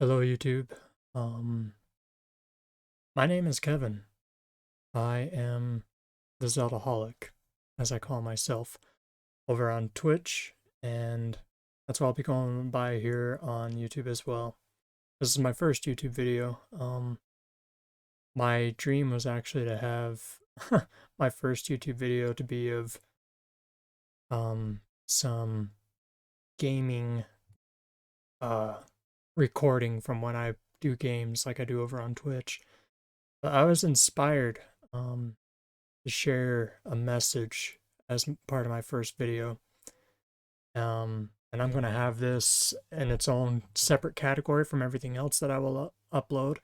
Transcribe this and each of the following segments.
Hello, YouTube. Um, my name is Kevin. I am the Zeldaholic, as I call myself, over on Twitch, and that's what I'll be going by here on YouTube as well. This is my first YouTube video. My dream was actually to have my first YouTube video to be of some gaming uh recording from when I do games like I do over on Twitch. But I was inspired um, to share a message as part of my first video. And I'm going to have this in its own separate category from everything else that I will upload.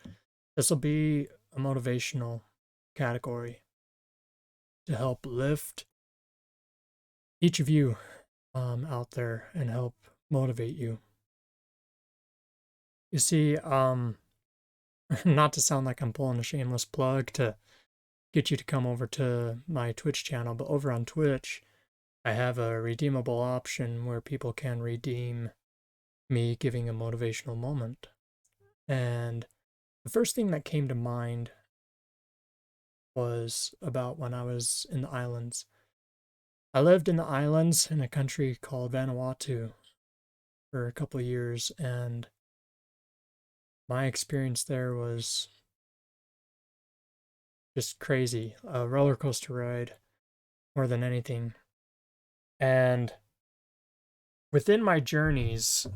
This will be a motivational category to help lift each of you out there and help motivate you. You see, not to sound like I'm pulling a shameless plug to get you to come over to my Twitch channel, but over on Twitch, I have a redeemable option where people can redeem me giving a motivational moment. And the first thing that came to mind was about when I was in the islands. I lived in the islands in a country called Vanuatu for a couple of years, and my experience there was just crazy. A roller coaster ride more than anything. And within my journeys,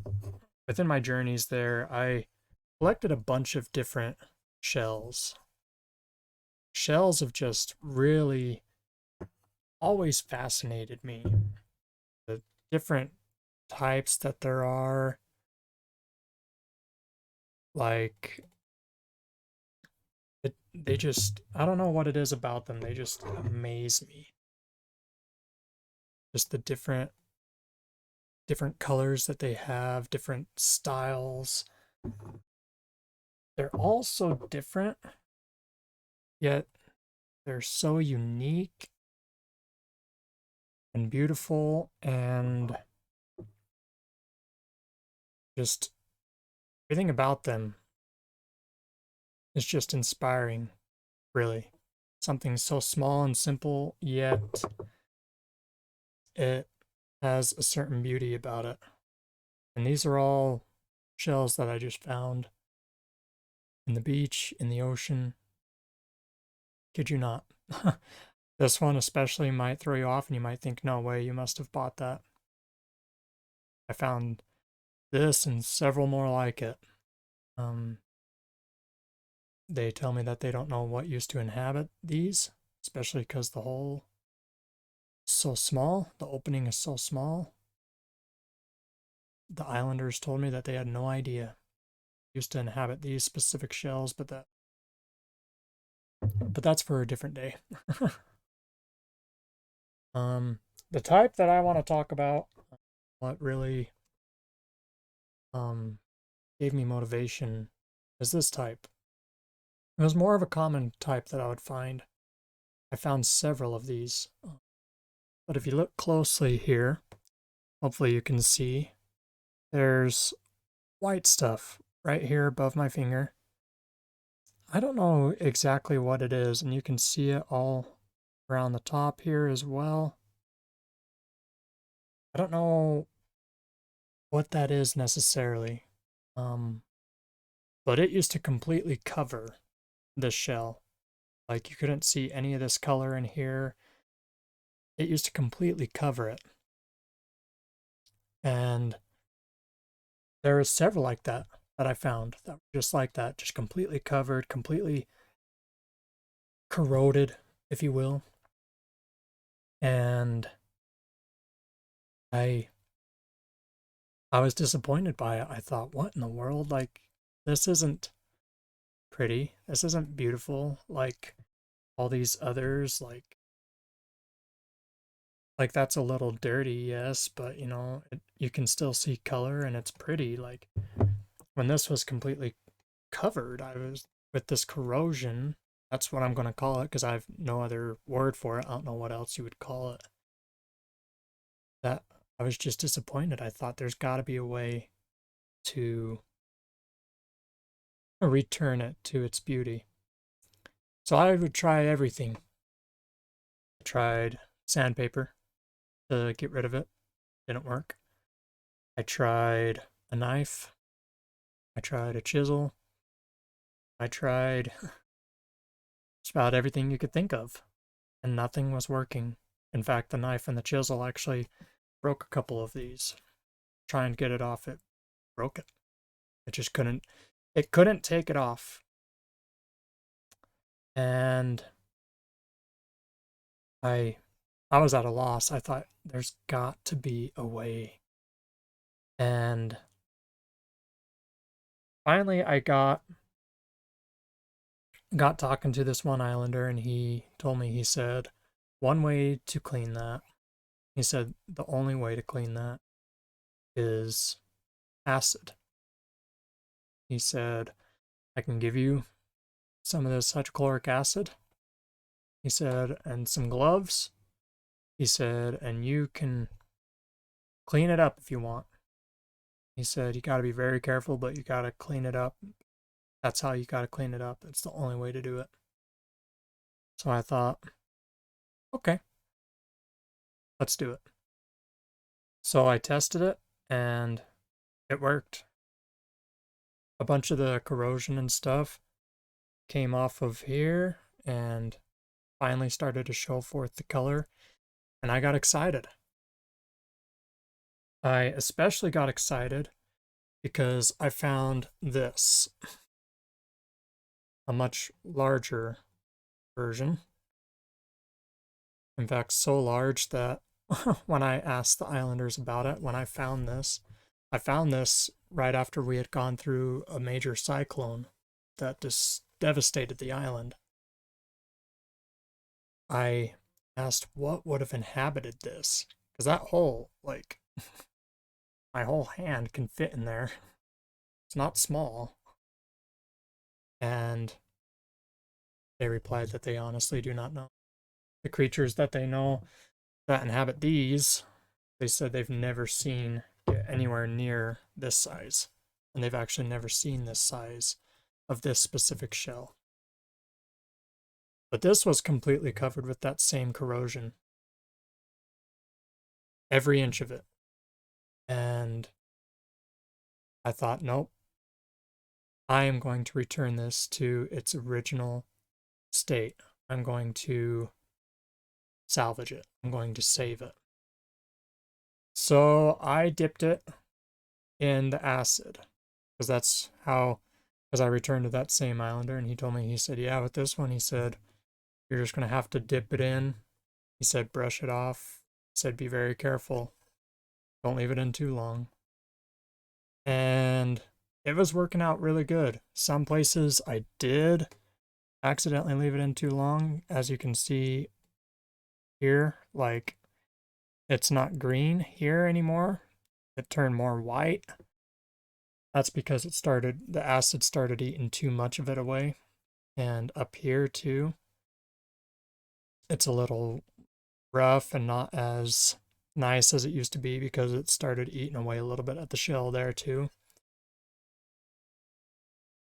within my journeys there, I collected a bunch of different shells. Shells have just really always fascinated me. The different types that there are, like, they just, I don't know what it is about them. They just amaze me. Just the different colors that they have, different styles. They're all so different, yet they're so unique and beautiful, and just everything about them is just inspiring, really. Something so small and simple, yet it has a certain beauty about it. And these are all shells that I just found in the beach, in the ocean. Kid you not. This one especially might throw you off and you might think, no way, you must have bought that. I found this and several more like it. Um, they tell me that they don't know what used to inhabit these, especially because the hole is so small, the opening is so small. The islanders told me that they had no idea used to inhabit these specific shells, but that's for a different day. um, the type that I want to talk about, what really um gave me motivation, is this type. It was more of a common type that I would find. I found several of these, but if you look closely here, hopefully you can see there's white stuff right here above my finger. I don't know exactly what it is, and you can see it all around the top here as well. I don't know what that is necessarily, um, but it used to completely cover this shell. Like you couldn't see any of this color in here. It used to completely cover it. And there are several like that that I found that were just like that, just completely covered, completely corroded, if you will. And I I was disappointed by it. I thought, what in the world? Like, this isn't pretty. This isn't beautiful like all these others. Like that's a little dirty, yes, but you can still see color and it's pretty. Like when this was completely covered, I was with this corrosion. That's what I'm going to call it because I have no other word for it. I don't know what else you would call it. That I was just disappointed. I thought there's got to be a way to return it to its beauty. So I would try everything. I tried sandpaper to get rid of it. Didn't work. I tried a knife. I tried a chisel. I tried just about everything you could think of, and nothing was working. In fact, the knife and the chisel actually broke a couple of these. Trying to get it off, it broke it. It just couldn't, it couldn't take it off. And I I was at a loss. I thought there's got to be a way. And finally I got talking to this one islander, and he told me, he said, one way to clean that. He said the only way to clean that is acid. He said, I can give you some of this hydrochloric acid. He said, and some gloves. He said, and you can clean it up if you want. He said, you got to be very careful, but you got to clean it up. That's how you got to clean it up. It's the only way to do it. So I thought, okay, let's do it. So I tested it and it worked. A bunch of the corrosion and stuff came off of here and finally started to show forth the color. And I got excited. I especially got excited because I found this, a much larger version. In fact, so large that when I asked the islanders about it, when I found this right after we had gone through a major cyclone that just devastated the island. I asked what would have inhabited this, because that hole, like, my whole hand can fit in there. It's not small. And they replied that they honestly do not know. The creatures that they know that inhabit these, they said they've never seen get anywhere near this size. And they've actually never seen this size of this specific shell. But this was completely covered with that same corrosion. Every inch of it. And I thought, nope, I am going to return this to its original state. I'm going to salvage it. I'm going to save it. So I dipped it in the acid, because that's how, as I returned to that same islander, and he told me, he said, yeah, with this one, he said, you're just going to have to dip it in. He said, brush it off. He said, be very careful. Don't leave it in too long. And it was working out really good. Some places I did accidentally leave it in too long. As you can see here, like, it's not green here anymore. It turned more white. That's because the acid started eating too much of it away. And up here too, it's a little rough and not as nice as it used to be because it started eating away a little bit at the shell there too.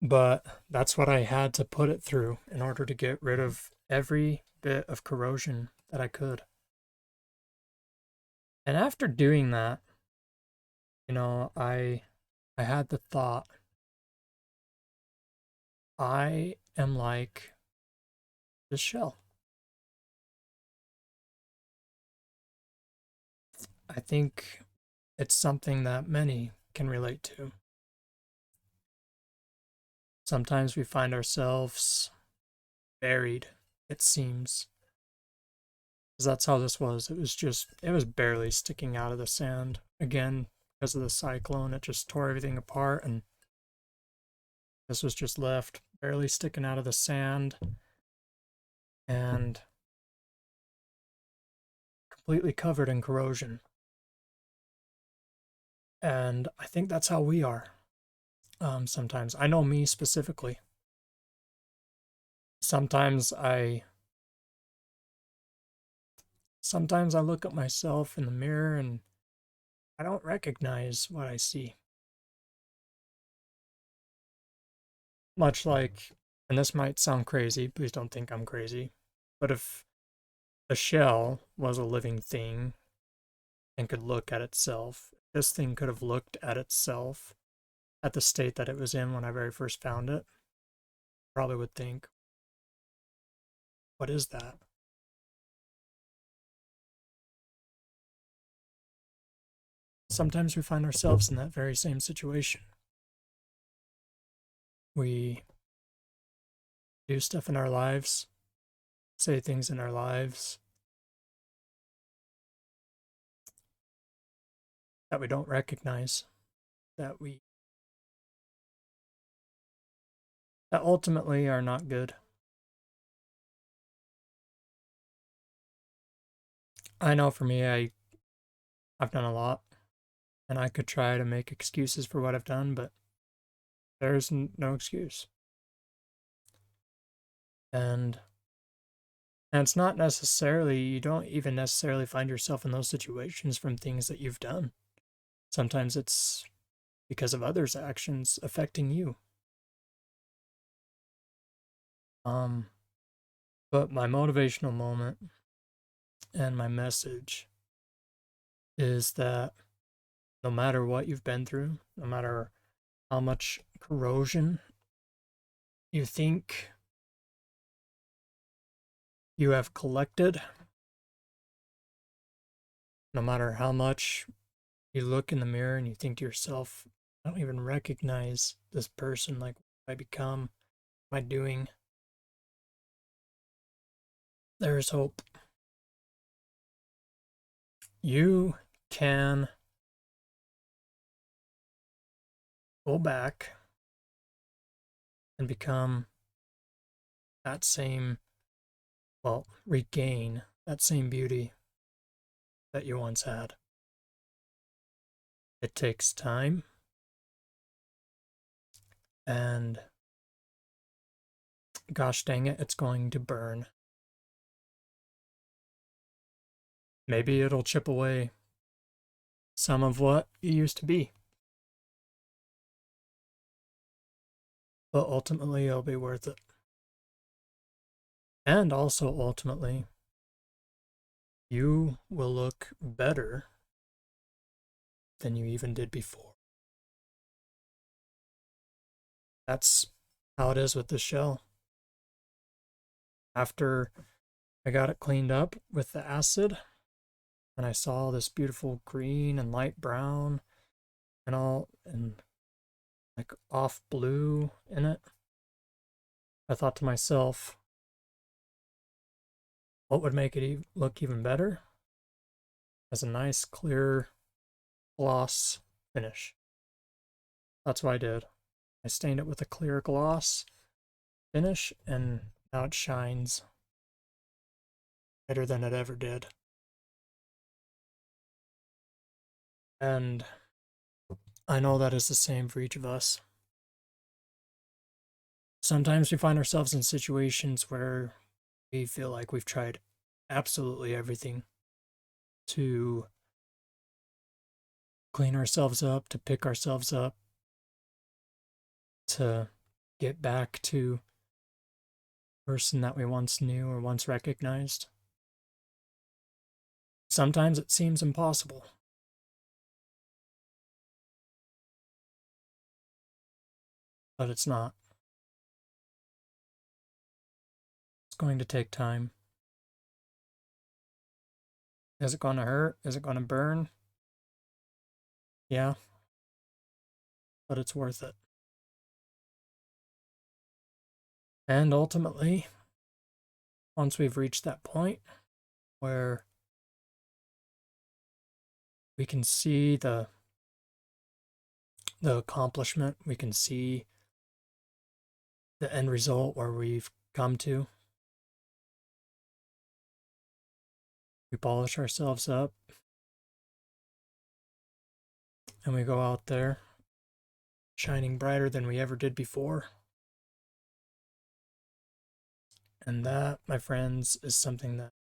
But that's what I had to put it through in order to get rid of every bit of corrosion that I could. And after doing that, I had the thought, I am like this shell. I think it's something that many can relate to. Sometimes we find ourselves buried, it seems. Because that's how this was. It was barely sticking out of the sand. Again, because of the cyclone, it just tore everything apart, and this was just left barely sticking out of the sand and completely covered in corrosion. And I think that's how we are sometimes. I know me specifically. Sometimes I look at myself in the mirror and I don't recognize what I see. Much like, and this might sound crazy, please don't think I'm crazy, but if a shell was a living thing and could look at itself, this thing could have looked at itself at the state that it was in when I very first found it, probably would think, what is that? Sometimes we find ourselves in that very same situation. We do stuff in our lives, say things in our lives that we don't recognize, that we that ultimately are not good. I know for me, I've done a lot, and I could try to make excuses for what I've done, but there's no excuse. And and it's not necessarily, you don't even necessarily find yourself in those situations from things that you've done. Sometimes it's because of others' actions affecting you. Um, but my motivational moment and my message is that no matter what you've been through, no matter how much corrosion you think you have collected, no matter how much you look in the mirror and you think to yourself, I don't even recognize this person. Like, what have I become? What am I doing? There is hope. You can go back and become that same, well, regain that same beauty that you once had. It takes time, and gosh dang it, it's going to burn. Maybe it'll chip away some of what you used to be, but ultimately it'll be worth it. And also, ultimately, you will look better than you even did before. That's how it is with the shell. After I got it cleaned up with the acid, and I saw this beautiful green and light brown and all, and like off blue in it, I thought to myself, what would make it look even better? As a nice clear gloss finish. That's what I did. I stained it with a clear gloss finish, and now it shines better than it ever did. And I know that is the same for each of us. Sometimes we find ourselves in situations where we feel like we've tried absolutely everything to clean ourselves up, to pick ourselves up, to get back to the person that we once knew or once recognized. Sometimes it seems impossible, but it's not. It's going to take time. Is it going to hurt? Is it going to burn? Yeah, but it's worth it. And ultimately, once we've reached that point where we can see the accomplishment, we can see the end result where we've come to, we polish ourselves up and we go out there shining brighter than we ever did before. And that, my friends, is something that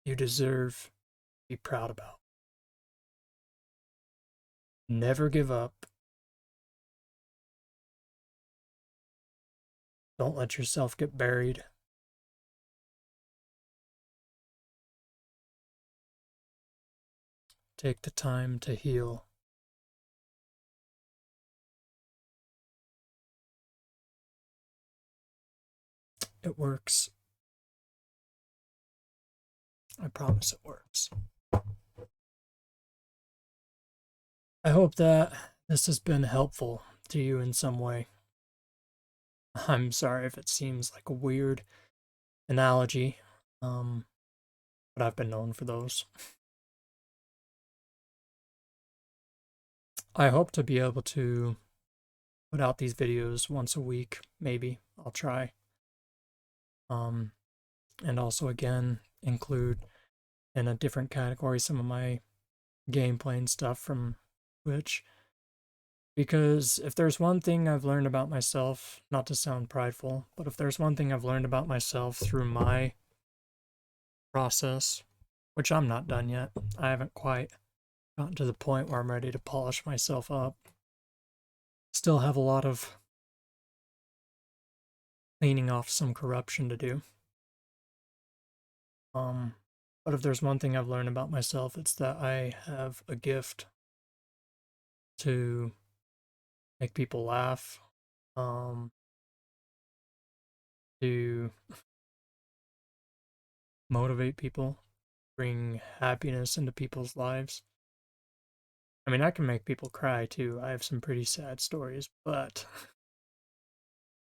you deserve to be proud about. Never give up. Don't let yourself get buried. Take the time to heal. It works. I promise it works. I hope that this has been helpful to you in some way. I'm sorry if it seems like a weird analogy, but I've been known for those. I hope to be able to put out these videos once a week, maybe. I'll try. And also, again, include in a different category some of my gameplay and stuff from Twitch. Because if there's one thing I've learned about myself, not to sound prideful, but if there's one thing I've learned about myself through my process, which I'm not done yet, I haven't quite gotten to the point where I'm ready to polish myself up. Still have a lot of cleaning off some corruption to do. But if there's one thing I've learned about myself, it's that I have a gift to make people laugh, to motivate people, bring happiness into people's lives. I mean, I can make people cry too. I have some pretty sad stories, but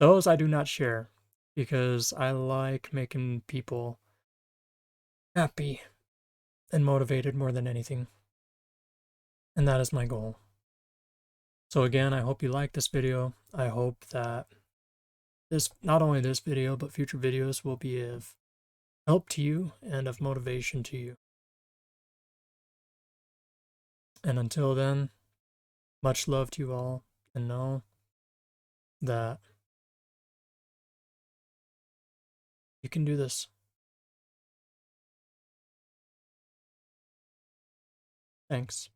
those I do not share because I like making people happy and motivated more than anything. And that is my goal. So again, I hope you like this video. I hope that not only this video, but future videos will be of help to you and of motivation to you. And until then, much love to you all, and know that you can do this. Thanks.